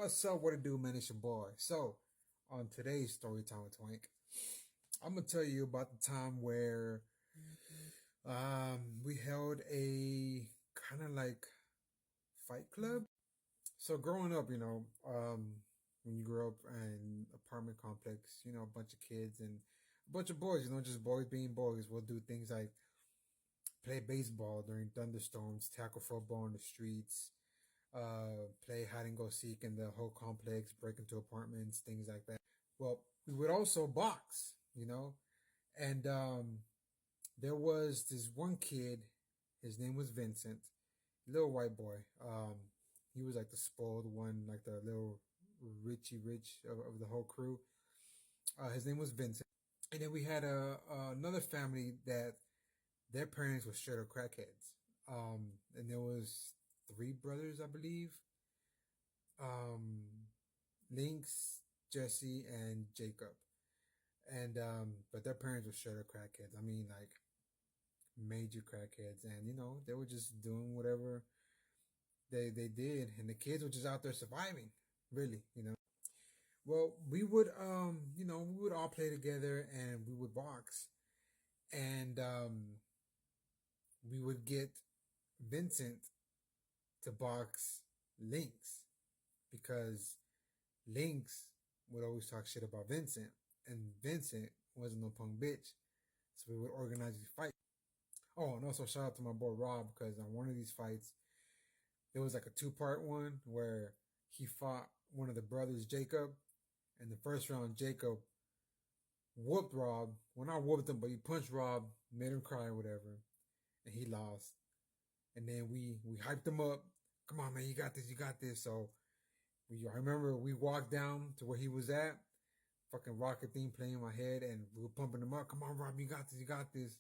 What's up? What it do, man? It's your boy. So, on today's story time with Twink, I'm gonna tell you about the time where we held a kind of like fight club. So growing up, when you grow up in apartment complex, a bunch of kids and a bunch of boys, just boys being boys, will do things like play baseball during thunderstorms, tackle football in the streets, play hide and go seek in the whole complex, break into apartments, things like that. Well, we would also box, and there was this one kid. His name was Vincent, little white boy. He was like the spoiled one, like the little Richie Rich of the whole crew. His name was Vincent, and then we had another family that their parents were straight up crackheads. And there was three brothers, I believe. Um, Lynx, Jesse, and Jacob. And but their parents were straight up crackheads. I mean, like major crackheads, and they were just doing whatever they did, and the kids were just out there surviving, really. Well, we would all play together, and we would box, and we would get Vincent to box Lynx because Lynx would always talk shit about Vincent, and Vincent wasn't no punk bitch. So we would organize these fights. Oh, and also shout out to my boy Rob because on one of these fights, there was like a two-part one where he fought one of the brothers, Jacob, and the first round, Jacob whooped Rob. Well, not whooped him, but he punched Rob, made him cry or whatever, and he lost. And then we hyped him up. Come on, man, you got this, you got this. So I remember we walked down to where he was at, fucking rocket theme playing in my head, and we were pumping him up. Come on, Rob, you got this, you got this.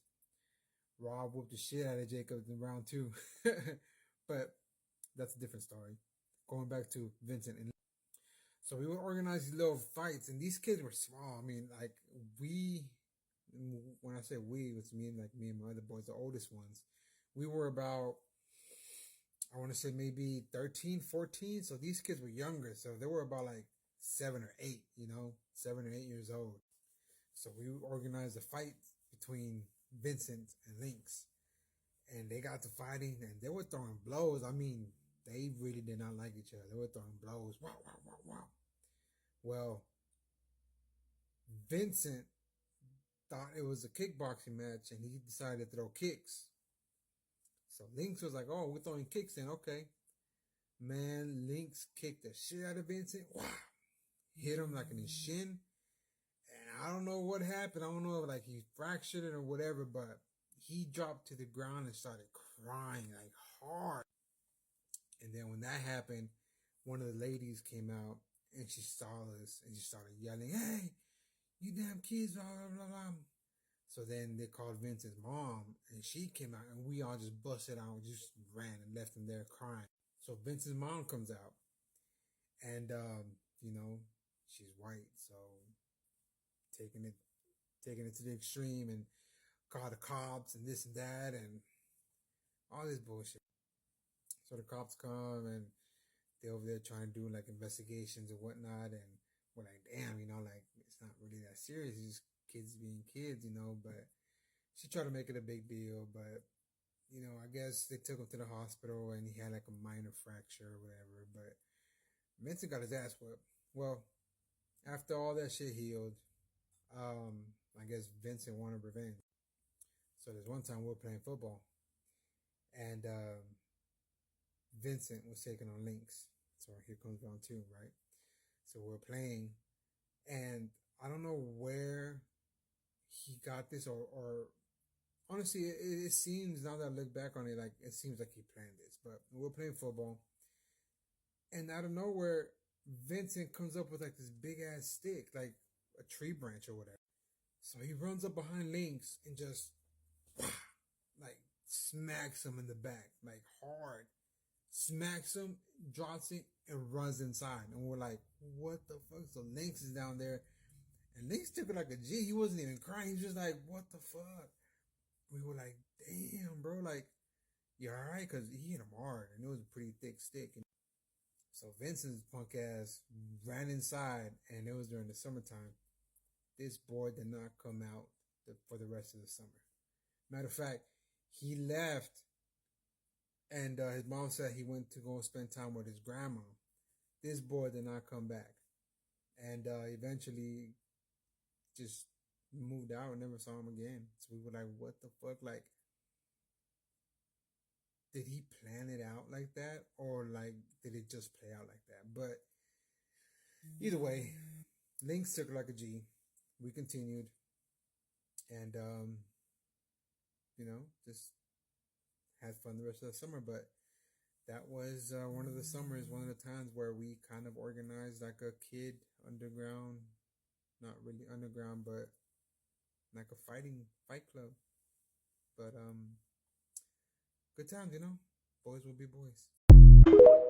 Rob whooped the shit out of Jacob in round two. But that's a different story. Going back to Vincent. And so we would organize these little fights, and these kids were small. I mean, like when I say we, it's me and my other boys, the oldest ones. We were about, I want to say maybe 13, 14. So these kids were younger. So they were about like 7 or 8, 7 or 8 years old. So we organized a fight between Vincent and Lynx. And they got to fighting and they were throwing blows. I mean, they really did not like each other. They were throwing blows. Wow, wow, wow, wow. Well, Vincent thought it was a kickboxing match and he decided to throw kicks. So Lynx was like, oh, we're throwing kicks in. Okay. Man, Lynx kicked the shit out of Vincent. Wow. Hit him like in his shin. And I don't know what happened. I don't know if like he fractured it or whatever, but he dropped to the ground and started crying like hard. And then when that happened, one of the ladies came out and she saw us and she started yelling, hey, you damn kids, blah, blah, blah, blah. So then they called Vincent's mom and she came out and we all just busted out and just ran and left him there crying. So Vincent's mom comes out and, she's white. So taking it to the extreme and call the cops and this and that and all this bullshit. So the cops come and they're over there trying to do like investigations and whatnot, and we're like, damn, like it's not really that serious. It's just kids being kids, but she tried to make it a big deal, but I guess they took him to the hospital and he had like a minor fracture or whatever, but Vincent got his ass whipped. Well, after all that shit healed, I guess Vincent wanted revenge. So there's one time we were playing football and Vincent was taking on Lynx. So here comes round two, right? So we're playing, and I don't know where he got this, or honestly, it seems, now that I look back on it, like it seems like he planned this. But we're playing football, and out of nowhere, Vincent comes up with like this big ass stick, like a tree branch or whatever. So he runs up behind Lynx and just like smacks him in the back, like hard. Smacks him, drops it, and runs inside. And we're like, what the fuck? So Lynx is down there. And Lynx took it like a G. He wasn't even crying. He was just like, what the fuck? We were like, damn, bro. Like, you alright? Because he hit him hard. And it was a pretty thick stick. So Vincent's punk ass ran inside, and it was during the summertime. This boy did not come out for the rest of the summer. Matter of fact, he left, and his mom said he went to go spend time with his grandma. This boy did not come back, and eventually just moved out and never saw him again. So we were like, what the fuck? Like, did he plan it out like that, or like did it just play out like that? But either way, Lynx took like a G. We continued, and just had fun the rest of the summer. But that was one of the summers, one of the times where we kind of organized like a kid underground, not really underground, but like a fight club. But good times, boys will be boys.